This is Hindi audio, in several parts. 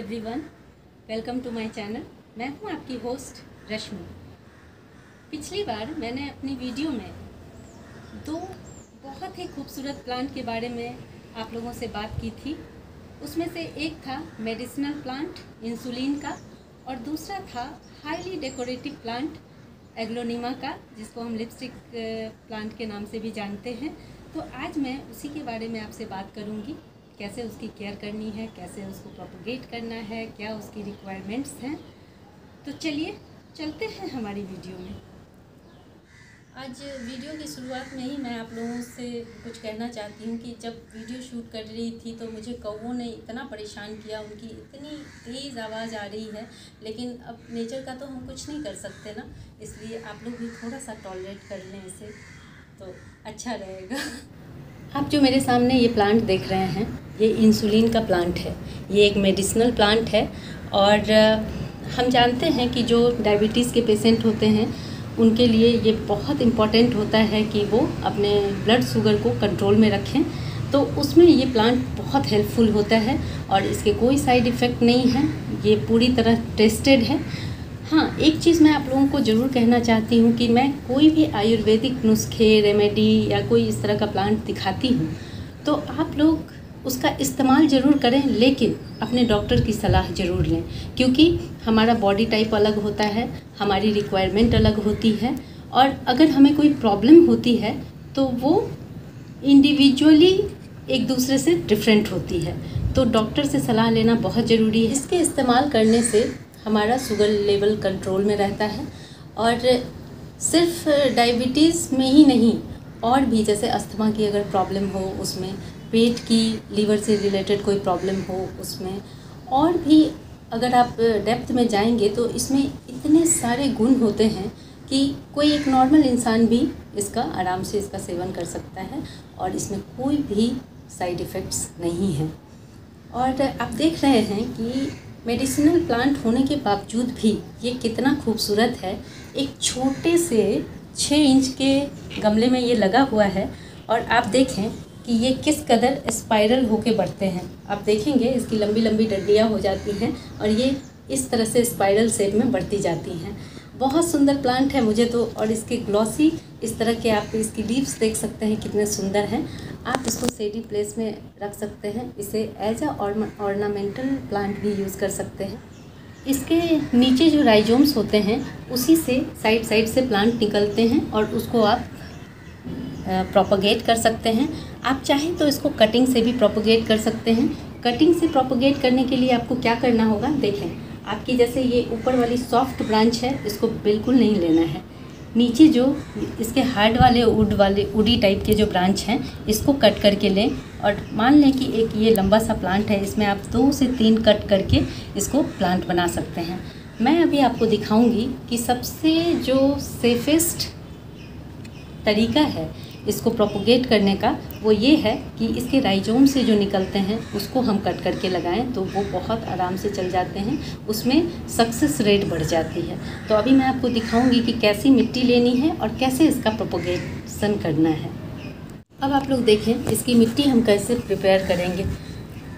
Everyone, welcome to my channel. मैं हूं आपकी होस्ट रश्मि। पिछली बार मैंने अपनी वीडियो में दो बहुत ही खूबसूरत प्लांट के बारे में आप लोगों से बात की थी। उसमें से एक था मेडिसिनल प्लांट इंसुलिन का और दूसरा था हाईली डेकोरेटिव प्लांट एग्लोनिमा का, जिसको हम लिपस्टिक प्लांट के नाम से भी जानते हैं। तो आज मैं उसी के बारे में आपसे बात करूंगी, कैसे उसकी केयर करनी है, कैसे उसको प्रोपोगेट करना है, क्या उसकी रिक्वायरमेंट्स हैं। तो चलिए चलते हैं हमारी वीडियो में। आज वीडियो की शुरुआत में ही मैं आप लोगों से कुछ कहना चाहती हूँ कि जब वीडियो शूट कर रही थी तो मुझे कौवों ने इतना परेशान किया, उनकी इतनी तेज़ आवाज़ आ रही है। लेकिन अब नेचर का तो हम कुछ नहीं कर सकते ना, इसलिए आप लोग भी थोड़ा सा टॉलरेट कर लें इसे तो अच्छा रहेगा। आप जो मेरे सामने ये प्लांट देख रहे हैं, ये इंसुलिन का प्लांट है। ये एक मेडिसिनल प्लांट है और हम जानते हैं कि जो डायबिटीज़ के पेशेंट होते हैं उनके लिए ये बहुत इम्पॉर्टेंट होता है कि वो अपने ब्लड शुगर को कंट्रोल में रखें। तो उसमें ये प्लांट बहुत हेल्पफुल होता है और इसके कोई साइड इफ़ेक्ट नहीं है। ये पूरी तरह टेस्टेड है। हाँ, एक चीज़ मैं आप लोगों को ज़रूर कहना चाहती हूँ कि मैं कोई भी आयुर्वेदिक नुस्खे, रेमेडी या कोई इस तरह का प्लांट दिखाती हूँ तो आप लोग उसका इस्तेमाल ज़रूर करें, लेकिन अपने डॉक्टर की सलाह ज़रूर लें, क्योंकि हमारा बॉडी टाइप अलग होता है, हमारी रिक्वायरमेंट अलग होती है और अगर हमें कोई प्रॉब्लम होती है तो वो इंडिविजुअली एक दूसरे से डिफरेंट होती है। तो डॉक्टर से सलाह लेना बहुत ज़रूरी है। इसके इस्तेमाल करने से हमारा शुगर लेवल कंट्रोल में रहता है और सिर्फ डायबिटीज़ में ही नहीं, और भी जैसे अस्थमा की अगर प्रॉब्लम हो, उसमें पेट की, लीवर से रिलेटेड कोई प्रॉब्लम हो उसमें, और भी अगर आप डेप्थ में जाएंगे तो इसमें इतने सारे गुण होते हैं कि कोई एक नॉर्मल इंसान भी इसका आराम से इसका सेवन कर सकता है और इसमें कोई भी साइड इफ़ेक्ट्स नहीं हैं। और आप देख रहे हैं कि मेडिसिनल प्लांट होने के बावजूद भी ये कितना खूबसूरत है। एक छोटे से 6 इंच के गमले में ये लगा हुआ है और आप देखें कि ये किस कदर स्पाइरल होके बढ़ते हैं। आप देखेंगे इसकी लंबी लंबी डंडियाँ हो जाती हैं और ये इस तरह से स्पाइरल शेप में बढ़ती जाती हैं। बहुत सुंदर प्लांट है मुझे तो, और इसके ग्लॉसी इस तरह के आप इसकी लीव्स देख सकते हैं कितने सुंदर हैं। आप इसको शेडी प्लेस में रख सकते हैं, इसे एज अ ऑर्नामेंटल प्लांट भी यूज़ कर सकते हैं। इसके नीचे जो राइजोम्स होते हैं उसी से साइड से प्लांट निकलते हैं और उसको आप प्रोपोगेट कर सकते हैं। आप चाहें तो इसको कटिंग से भी प्रोपोगेट कर सकते हैं। कटिंग से प्रोपोगेट करने के लिए आपको क्या करना होगा, देखें, आपकी जैसे ये ऊपर वाली सॉफ्ट ब्रांच है, इसको बिल्कुल नहीं लेना है। नीचे जो इसके हार्ड वाले वुडी टाइप के जो ब्रांच हैं इसको कट करके लें और मान लें कि एक ये लंबा सा प्लांट है, इसमें आप 2 से 3 कट करके इसको प्लांट बना सकते हैं। मैं अभी आपको दिखाऊंगी कि सबसे जो सेफेस्ट तरीका है इसको प्रोपोगेट करने का, वो ये है कि इसके राइजोम से जो निकलते हैं उसको हम कट करके लगाएं तो वो बहुत आराम से चल जाते हैं, उसमें सक्सेस रेट बढ़ जाती है। तो अभी मैं आपको दिखाऊंगी कि कैसी मिट्टी लेनी है और कैसे इसका प्रोपोगेशन करना है। अब आप लोग देखें इसकी मिट्टी हम कैसे प्रिपेयर करेंगे।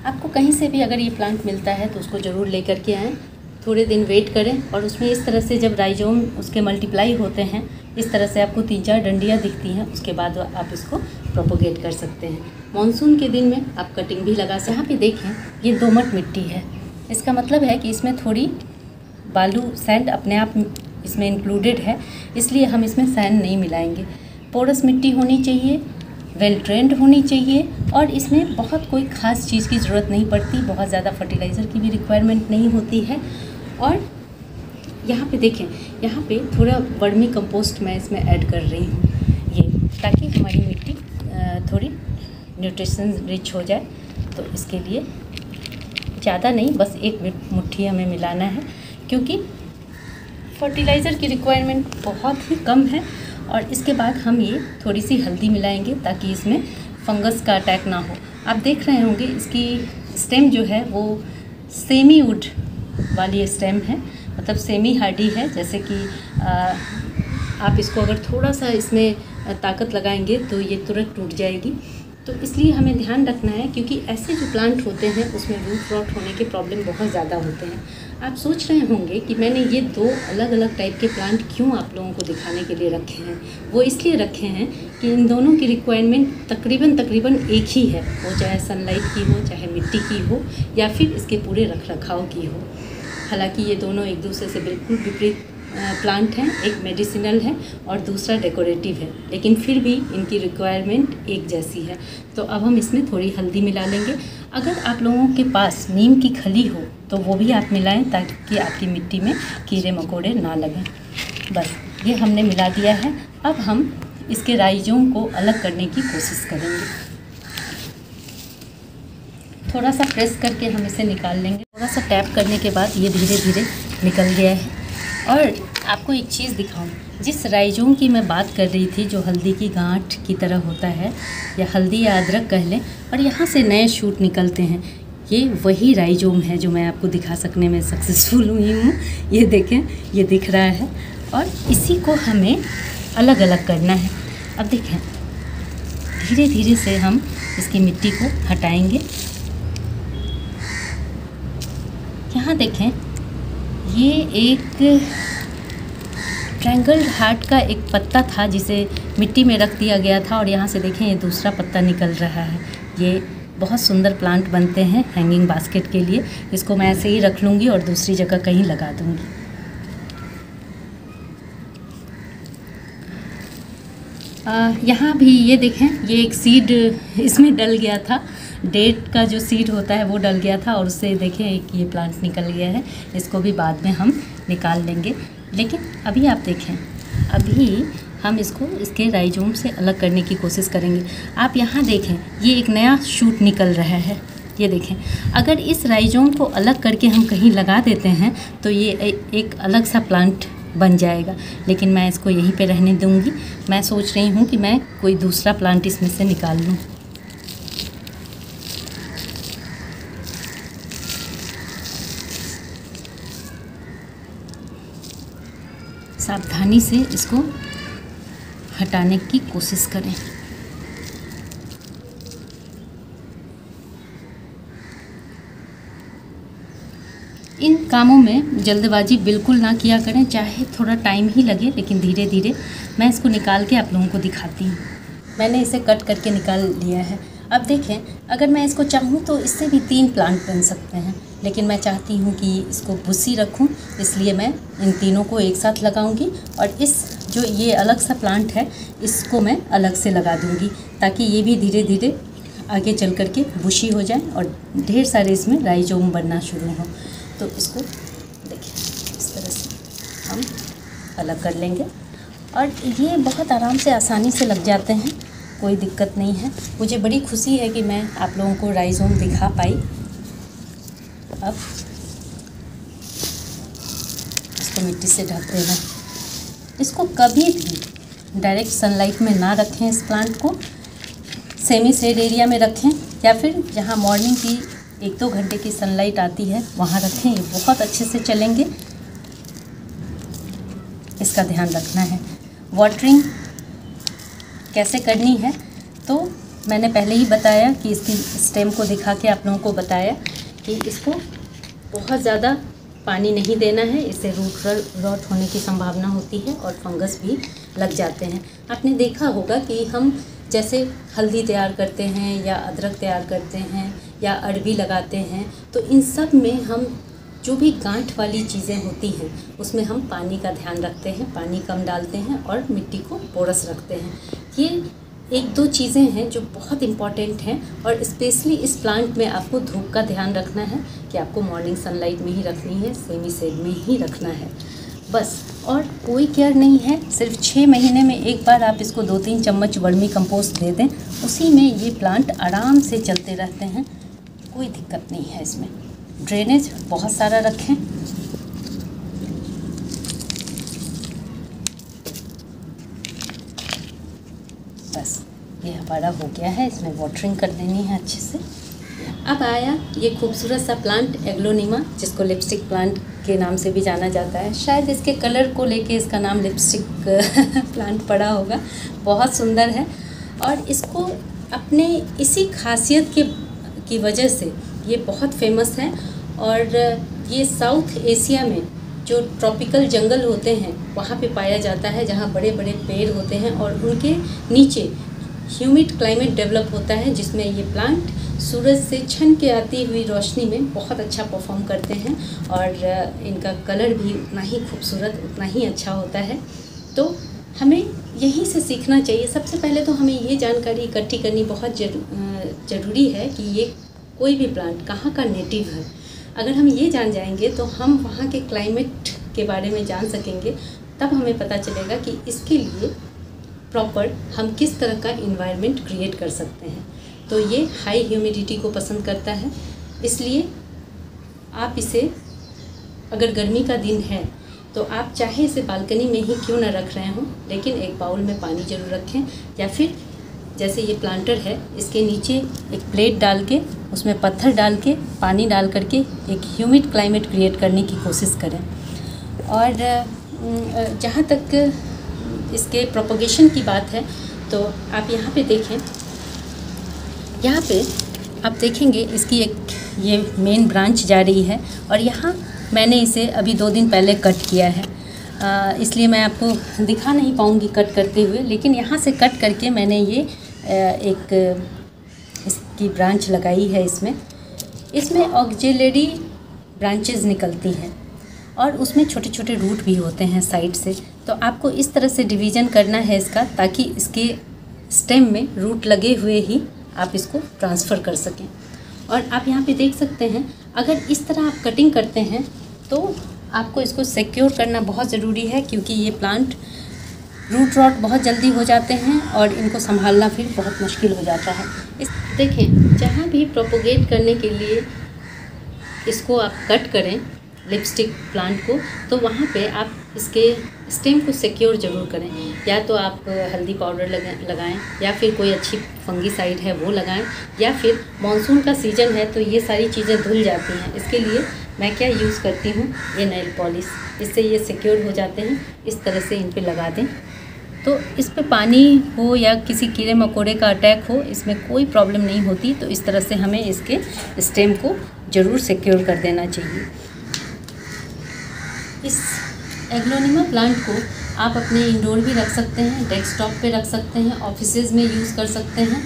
आपको कहीं से भी अगर ये प्लांट मिलता है तो उसको ज़रूर ले करके आएँ, थोड़े दिन वेट करें और उसमें इस तरह से जब राइजोम उसके मल्टीप्लाई होते हैं, इस तरह से आपको 3-4 डंडियाँ दिखती हैं, उसके बाद आप इसको प्रोपोगेट कर सकते हैं। मानसून के दिन में आप कटिंग भी लगा सकते हैं। यहाँ पे देखें ये दोमट मिट्टी है, इसका मतलब है कि इसमें थोड़ी बालू सैंड अपने आप इसमें इंक्लूडेड है, इसलिए हम इसमें सैंड नहीं मिलाएंगे। पोरस मिट्टी होनी चाहिए, वेल ट्रेंड होनी चाहिए और इसमें बहुत कोई ख़ास चीज़ की ज़रूरत नहीं पड़ती, बहुत ज़्यादा फर्टिलाइज़र की भी रिक्वायरमेंट नहीं होती है। और यहाँ पे देखें, यहाँ पे थोड़ा वर्मी कंपोस्ट मैं इसमें ऐड कर रही हूँ, ये ताकि हमारी मिट्टी थोड़ी न्यूट्रिशन रिच हो जाए। तो इसके लिए ज़्यादा नहीं, बस 1 मुट्ठी हमें मिलाना है, क्योंकि फर्टिलाइज़र की रिक्वायरमेंट बहुत ही कम है। और इसके बाद हम ये थोड़ी सी हल्दी मिलाएंगे ताकि इसमें फंगस का अटैक ना हो। आप देख रहे होंगे इसकी स्टेम जो है वो सेमी वुड वाली स्टेम है, मतलब सेमी हार्डी है। जैसे कि आप इसको अगर थोड़ा सा इसमें ताकत लगाएंगे तो ये तुरंत टूट जाएगी। तो इसलिए हमें ध्यान रखना है, क्योंकि ऐसे जो प्लांट होते हैं उसमें रूट रॉट होने के प्रॉब्लम बहुत ज़्यादा होते हैं। आप सोच रहे होंगे कि मैंने ये 2 अलग अलग टाइप के प्लांट क्यों आप लोगों को दिखाने के लिए रखे हैं। वो इसलिए रखे हैं कि इन दोनों की रिक्वायरमेंट तकरीबन एक ही है, वो चाहे सनलाइट की हो, चाहे मिट्टी की हो, या फिर इसके पूरे रख रखाव की हो। हालांकि ये दोनों एक दूसरे से बिल्कुल विपरीत प्लांट हैं, एक मेडिसिनल है और दूसरा डेकोरेटिव है, लेकिन फिर भी इनकी रिक्वायरमेंट एक जैसी है। तो अब हम इसमें थोड़ी हल्दी मिला लेंगे। अगर आप लोगों के पास नीम की खली हो तो वो भी आप मिलाएं, ताकि आपकी मिट्टी में कीड़े मकोड़े ना लगें। बस ये हमने मिला दिया है। अब हम इसके राइजोम को अलग करने की कोशिश करेंगे। थोड़ा सा प्रेस करके हम इसे निकाल लेंगे। थोड़ा सा टैप करने के बाद ये धीरे धीरे निकल गया है। और आपको एक चीज़ दिखाऊं, जिस राइजोम की मैं बात कर रही थी, जो हल्दी की गांठ की तरह होता है, या हल्दी या अदरक कह लें, और यहाँ से नए शूट निकलते हैं, ये वही राइजोम है जो मैं आपको दिखा सकने में सक्सेसफुल हुई हूँ। ये देखें, ये दिख रहा है, और इसी को हमें अलग अलग करना है। अब देखें, धीरे धीरे से हम इसकी मिट्टी को हटाएंगे। यहाँ देखें, ये एक ट्रायंगल हार्ट का एक पत्ता था जिसे मिट्टी में रख दिया गया था, और यहाँ से देखें ये दूसरा पत्ता निकल रहा है। ये बहुत सुंदर प्लांट बनते हैं हैंगिंग बास्केट के लिए। इसको मैं ऐसे ही रख लूँगी और दूसरी जगह कहीं लगा दूँगी। यहाँ भी ये देखें, ये एक सीड इसमें डल गया था, डेट का जो सीड होता है वो डल गया था, और उससे देखें एक ये प्लांट निकल गया है। इसको भी बाद में हम निकाल लेंगे, लेकिन अभी आप देखें, अभी हम इसको इसके राइजोम से अलग करने की कोशिश करेंगे। आप यहाँ देखें, ये एक नया शूट निकल रहा है। ये देखें, अगर इस राइजोम को अलग करके हम कहीं लगा देते हैं तो ये एक अलग सा प्लांट बन जाएगा, लेकिन मैं इसको यहीं पे रहने दूंगी। मैं सोच रही हूँ कि मैं कोई दूसरा प्लांट इसमें से निकाल लूँ। सावधानी से इसको हटाने की कोशिश करें। इन कामों में जल्दबाजी बिल्कुल ना किया करें, चाहे थोड़ा टाइम ही लगे, लेकिन धीरे धीरे। मैं इसको निकाल के आप लोगों को दिखाती हूँ। मैंने इसे कट करके निकाल लिया है। अब देखें, अगर मैं इसको चाहूँ तो इससे भी 3 प्लांट बन सकते हैं, लेकिन मैं चाहती हूँ कि इसको बुशी रखूँ, इसलिए मैं इन तीनों को एक साथ लगाऊंगी, और इस जो ये अलग सा प्लांट है इसको मैं अलग से लगा दूँगी, ताकि ये भी धीरे धीरे आगे चल कर के बुशी हो जाए और ढेर सारे इसमें राइजोम बनना शुरू हो। तो इसको देखिए, इस तरह से हम अलग कर लेंगे, और ये बहुत आराम से, आसानी से लग जाते हैं, कोई दिक्कत नहीं है। मुझे बड़ी खुशी है कि मैं आप लोगों को राइजोम दिखा पाई। अब इसको मिट्टी से ढक देना। इसको कभी भी डायरेक्ट सनलाइट में ना रखें, इस प्लांट को सेमी शेड एरिया में रखें, या फिर जहाँ मॉर्निंग की 1-2 घंटे की सनलाइट आती है वहाँ रखें। ये बहुत अच्छे से चलेंगे। इसका ध्यान रखना है। वाटरिंग कैसे करनी है तो मैंने पहले ही बताया कि इसकी स्टेम को दिखा के आप लोगों को बताया कि इसको बहुत ज़्यादा पानी नहीं देना है, इससे रूट रॉट होने की संभावना होती है और फंगस भी लग जाते हैं। आपने देखा होगा कि हम जैसे हल्दी तैयार करते हैं या अदरक तैयार करते हैं या अरबी लगाते हैं, तो इन सब में हम जो भी गांठ वाली चीज़ें होती हैं उसमें हम पानी का ध्यान रखते हैं, पानी कम डालते हैं और मिट्टी को पोरस रखते हैं। ये 1-2 चीज़ें हैं जो बहुत इम्पॉर्टेंट हैं, और स्पेशली इस प्लांट में आपको धूप का ध्यान रखना है कि आपको मॉर्निंग सनलाइट में ही रखनी है, सेमी शेड में ही रखना है बस। और कोई केयर नहीं है, सिर्फ 6 महीने में एक बार आप इसको 2-3 चम्मच वर्मी कंपोस्ट दे दें, उसी में ये प्लांट आराम से चलते रहते हैं, कोई दिक्कत नहीं है इसमें। ड्रेनेज बहुत सारा रखें। बस ये हमारा हो गया है, इसमें वाटरिंग कर देनी है अच्छे से। अब आया ये खूबसूरत सा प्लांट एग्लोनिमा, जिसको लिपस्टिक प्लांट के नाम से भी जाना जाता है। शायद इसके कलर को लेके इसका नाम लिपस्टिक प्लांट पड़ा होगा। बहुत सुंदर है, और इसको अपने इसी खासियत की वजह से ये बहुत फेमस है। और ये साउथ एशिया में जो ट्रॉपिकल जंगल होते हैं वहाँ पे पाया जाता है, जहाँ बड़े बड़े पेड़ होते हैं और उनके नीचे ह्यूमिड क्लाइमेट डेवलप होता है, जिसमें ये प्लांट सूरज से छन के आती हुई रोशनी में बहुत अच्छा परफॉर्म करते हैं और इनका कलर भी उतना ही खूबसूरत, उतना ही अच्छा होता है। तो हमें यहीं से सीखना चाहिए। सबसे पहले तो हमें ये जानकारी इकट्ठी करनी बहुत ज़रूरी है कि ये कोई भी प्लांट कहाँ का नेटिव है। अगर हम ये जान जाएंगे तो हम वहाँ के क्लाइमेट के बारे में जान सकेंगे, तब हमें पता चलेगा कि इसके लिए प्रॉपर हम किस तरह का इन्वायरमेंट क्रिएट कर सकते हैं। तो ये हाई ह्यूमिडिटी को पसंद करता है, इसलिए आप इसे, अगर गर्मी का दिन है तो आप चाहे इसे बालकनी में ही क्यों ना रख रहे हों, लेकिन एक बाउल में पानी ज़रूर रखें, या फिर जैसे ये प्लांटर है इसके नीचे एक प्लेट डाल के उसमें पत्थर डाल के पानी डाल करके एक ह्यूमिड क्लाइमेट क्रिएट करने की कोशिश करें। और जहाँ तक इसके प्रोपगेशन की बात है तो आप यहाँ पे देखें, यहाँ पे आप देखेंगे इसकी एक ये मेन ब्रांच जा रही है और यहाँ मैंने इसे अभी 2 दिन पहले कट किया है, इसलिए मैं आपको दिखा नहीं पाऊँगी कट करते हुए, लेकिन यहाँ से कट करके मैंने ये एक इसकी ब्रांच लगाई है। इसमें ऑक्सिलरी ब्रांचेस निकलती हैं और उसमें छोटे छोटे रूट भी होते हैं साइड से। तो आपको इस तरह से डिवीज़न करना है इसका, ताकि इसके स्टेम में रूट लगे हुए ही आप इसको ट्रांसफ़र कर सकें। और आप यहाँ पे देख सकते हैं, अगर इस तरह आप कटिंग करते हैं तो आपको इसको सिक्योर करना बहुत ज़रूरी है, क्योंकि ये प्लांट रूट रॉट बहुत जल्दी हो जाते हैं और इनको संभालना फिर बहुत मुश्किल हो जाता है। देखें, जहाँ भी प्रोपोगेट करने के लिए इसको आप कट करें लिपस्टिक प्लांट को, तो वहाँ पे आप इसके स्टेम को सिक्योर ज़रूर करें। या तो आप हल्दी पाउडर लगाएं, या फिर कोई अच्छी फंगीसाइड है वो लगाएं, या फिर मानसून का सीज़न है तो ये सारी चीज़ें धुल जाती हैं। इसके लिए मैं क्या यूज़ करती हूँ, ये नेल पॉलिश, इससे ये सिक्योर हो जाते हैं। इस तरह से इन पे लगा दें तो इस पे पानी हो या किसी कीड़े मकोड़े का अटैक हो, इसमें कोई प्रॉब्लम नहीं होती। तो इस तरह से हमें इसके स्टेम को ज़रूर सिक्योर कर देना चाहिए। इस एग्लोनिमा प्लांट को आप अपने इंडोर भी रख सकते हैं, डेस्कटॉप पे रख सकते हैं, ऑफिसेज़ में यूज़ कर सकते हैं।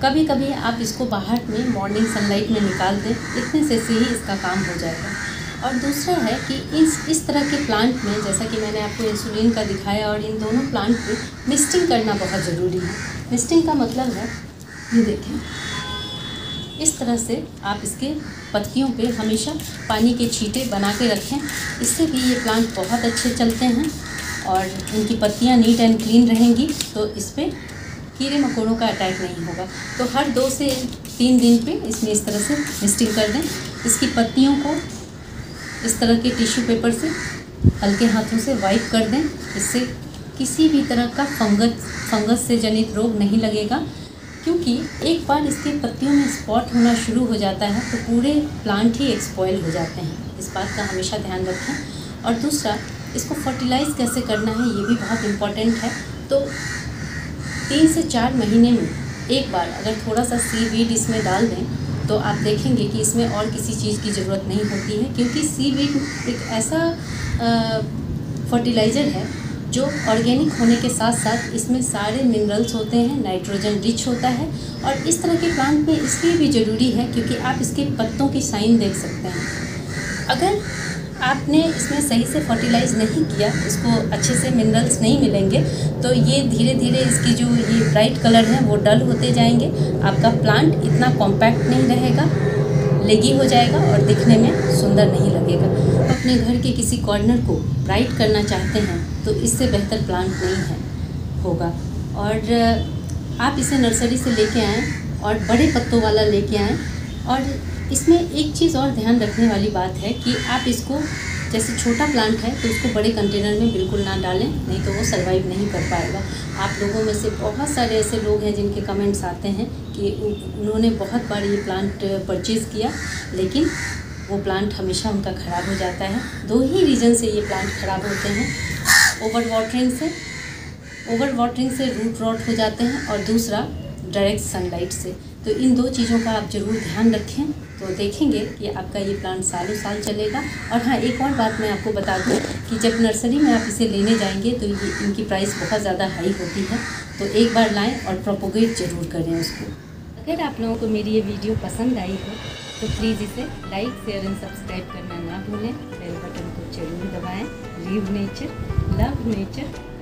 कभी कभी आप इसको बाहर में मॉर्निंग सनलाइट में निकाल दें, इतने से ही इसका काम हो जाएगा। और दूसरा है कि इस तरह के प्लांट में, जैसा कि मैंने आपको इंसुलिन का दिखाया, और इन दोनों प्लांट पे मिस्टिंग करना बहुत ज़रूरी है। मिस्टिंग का मतलब है, ये देखें, इस तरह से आप इसके पत्तियों पे हमेशा पानी के छींटे बना के रखें। इससे भी ये प्लांट बहुत अच्छे चलते हैं और इनकी पत्तियाँ नीट एंड क्लीन रहेंगी, तो इस पर कीड़े मकोड़ों का अटैक नहीं होगा। तो हर 2 से 3 दिन पे इसमें इस तरह से मिस्टिंग कर दें। इसकी पत्तियों को इस तरह के टिश्यू पेपर से हल्के हाथों से वाइप कर दें। इससे किसी भी तरह का फंगस से जनित रोग नहीं लगेगा, क्योंकि एक बार इसके पत्तियों में स्पॉट होना शुरू हो जाता है तो पूरे प्लांट ही एक्सपॉइल हो जाते हैं। इस बात का हमेशा ध्यान रखें। और दूसरा, इसको फर्टिलाइज़ कैसे करना है ये भी बहुत इम्पॉर्टेंट है। तो 3 से 4 महीने में एक बार अगर थोड़ा सा सीवीड इसमें डाल दें तो आप देखेंगे कि इसमें और किसी चीज़ की ज़रूरत नहीं होती है, क्योंकि सीवीड एक ऐसा फर्टिलाइज़र है जो ऑर्गेनिक होने के साथ साथ इसमें सारे मिनरल्स होते हैं, नाइट्रोजन रिच होता है। और इस तरह के प्लांट में इसलिए भी ज़रूरी है क्योंकि आप इसके पत्तों की साइन देख सकते हैं। अगर आपने इसमें सही से फर्टिलाइज़ नहीं किया, इसको अच्छे से मिनरल्स नहीं मिलेंगे, तो ये धीरे धीरे इसकी जो ये ब्राइट कलर है वो डल होते जाएंगे। आपका प्लांट इतना कॉम्पैक्ट नहीं रहेगा, लेगी हो जाएगा और दिखने में सुंदर नहीं लगेगा। अपने घर के किसी कॉर्नर को ब्राइट करना चाहते हैं तो इससे बेहतर प्लांट नहीं है होगा। और आप इसे नर्सरी से लेके आएँ और बड़े पत्तों वाला लेके आएँ। और इसमें एक चीज़ और ध्यान रखने वाली बात है कि आप इसको, जैसे छोटा प्लांट है तो इसको बड़े कंटेनर में बिल्कुल ना डालें, नहीं तो वो सर्वाइव नहीं कर पाएगा। आप लोगों में से बहुत सारे ऐसे लोग हैं जिनके कमेंट्स आते हैं कि उन्होंने बहुत बार ये प्लांट परचेज़ किया, लेकिन वो प्लांट हमेशा उनका ख़राब हो जाता है। 2 ही रीज़न से ये प्लांट ख़राब होते हैं, ओवर वाटरिंग से रूट रॉट हो जाते हैं, और दूसरा डायरेक्ट सनलाइट से। तो इन 2 चीज़ों का आप ज़रूर ध्यान रखें, तो देखेंगे कि आपका ये प्लांट सालों साल चलेगा। और हाँ, एक और बात मैं आपको बता दूं कि जब नर्सरी में आप इसे लेने जाएंगे तो ये इनकी प्राइस बहुत ज़्यादा हाई होती है, तो एक बार लाएं और प्रोपोगेट ज़रूर करें उसको। अगर आप लोगों को मेरी ये वीडियो पसंद आई हो तो प्लीज़ इसे लाइक, शेयर एंड सब्सक्राइब करना ना भूलें। बेल बटन को जरूर दबाएँ। Live nature, love nature.